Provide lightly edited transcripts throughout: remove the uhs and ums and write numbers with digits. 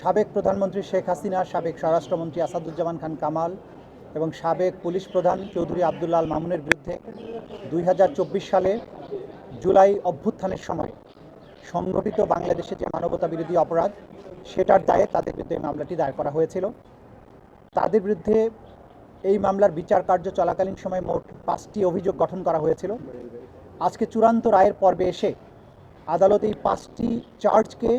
সাবেক প্রধানমন্ত্রী শেখ হাসিনা, সাবেক স্বরাষ্ট্রমন্ত্রী আসাদুজ্জামান খান কামাল এবং সাবেক পুলিশ প্রধান চৌধুরী আবদুল্লাহ আল মামুনের বিরুদ্ধে 2024 সালে জুলাই অভ্যুত্থানের সময় সংগঠিত বাংলাদেশে যে মানবতা বিরোধী অপরাধ, সেটার দায়ে তাদের বিরুদ্ধে মামলাটি দায়ের করা হয়েছিল। তাদের বিরুদ্ধে এই মামলার বিচার কার্য চলাকালীন সময় মোট 5টি অভিযোগ গঠন করা হয়েছিল। আজকে চূড়ান্ত রায়ের পর্বে এসে আদালত এই 5টি চার্জকে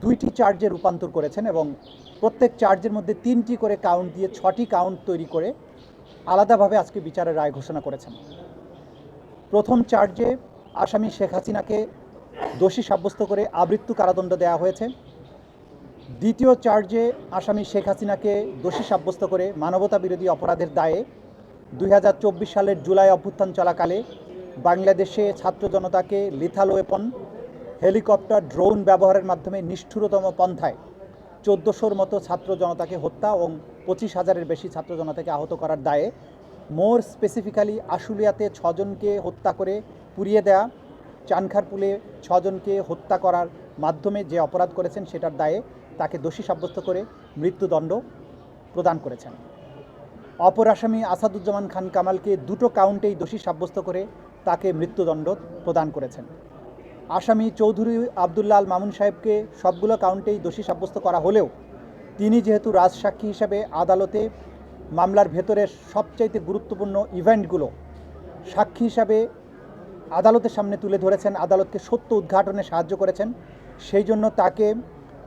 2টি চার্জে রূপান্তর করেছেন এবং প্রত্যেক চার্জের মধ্যে 3টি করে কাউন্ট দিয়ে 6টি কাউন্ট তৈরি করে আলাদাভাবে আজকে বিচারের রায় ঘোষণা করেছেন। প্রথম চার্জে আসামি শেখ হাসিনাকে দোষী সাব্যস্ত করে আমৃত্যু কারাদণ্ড দেওয়া হয়েছে। দ্বিতীয় চার্জে আসামি শেখ হাসিনাকে দোষী সাব্যস্ত করে মানবতা বিরোধী অপরাধের দায়ে 2024 সালের জুলাই অভ্যুত্থান চলাকালে বাংলাদেশে ছাত্র জনতাকে লিথাল ওয়েপন, হেলিকপ্টার, ড্রোন ব্যবহারের মাধ্যমে নিষ্ঠুরতম পন্থায় 1400-র মতো ছাত্র জনতাকে হত্যা এবং 25,000-এর বেশি ছাত্র জনতাকে আহত করার দায়ে, মোর স্পেসিফিক্যালি আশুলিয়াতে 6 জনকে হত্যা করে পুড়িয়ে দেয়া, চানখারপুলে 6 জনকে হত্যা করার মাধ্যমে যে অপরাধ করেছেন সেটার দায়ে তাকে দোষী সাব্যস্ত করে মৃত্যুদণ্ড প্রদান করেছেন। অপর আসামি আসাদুজ্জামান খান কামালকে 2টো কাউন্টেই দোষী সাব্যস্ত করে তাকে মৃত্যুদণ্ড প্রদান করেছেন। আসামি চৌধুরী আবদুল্লাহ আল মামুন সাহেবকে সবগুলো কাউন্টেই দোষী সাব্যস্ত করা হলেও তিনি যেহেতু রাজসাক্ষী হিসাবে আদালতে মামলার ভেতরের সবচাইতে গুরুত্বপূর্ণ ইভেন্টগুলো সাক্ষী হিসাবে আদালতের সামনে তুলে ধরেছেন, আদালতকে সত্য উদ্ঘাটনে সাহায্য করেছেন, সেই জন্য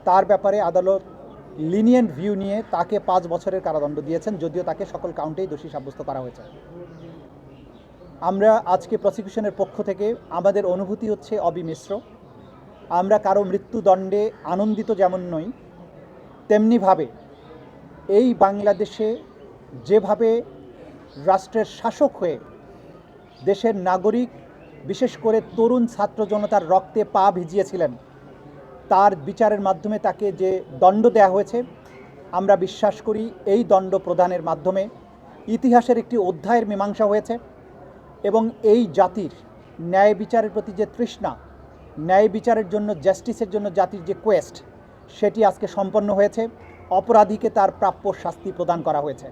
তার ব্যাপারে আদালত লিনিয়েন্ট ভিউ নিয়ে তাকে 5 বছরের কারাদণ্ড দিয়েছেন, যদিও তাকে সকল কাউন্টেই দোষী সাব্যস্ত করা হয়েছে। আমরা আজকে প্রসিকিউশনের পক্ষ থেকে আমাদের অনুভূতি হচ্ছে অবিমিশ্র। আমরা কারো মৃত্যুদণ্ডে আনন্দিত যেমন নই, তেমনিভাবে এই বাংলাদেশে যেভাবে রাষ্ট্রের শাসক হয়ে দেশের নাগরিক, বিশেষ করে তরুণ ছাত্র জনতার রক্তে পা ভিজিয়েছিলেন, তার বিচারের মাধ্যমে তাকে যে দণ্ড দেওয়া হয়েছে, আমরা বিশ্বাস করি এই দণ্ড প্রদানের মাধ্যমে ইতিহাসের একটি অধ্যায়ের মীমাংসা হয়েছে এবং এই জাতির ন্যায় বিচারের প্রতি যে তৃষ্ণা, ন্যায় বিচারের জন্য, জাস্টিসের জন্য জাতির যে কোয়েস্ট, সেটি আজকে সম্পন্ন হয়েছে। অপরাধীকে তার প্রাপ্য শাস্তি প্রদান করা হয়েছে।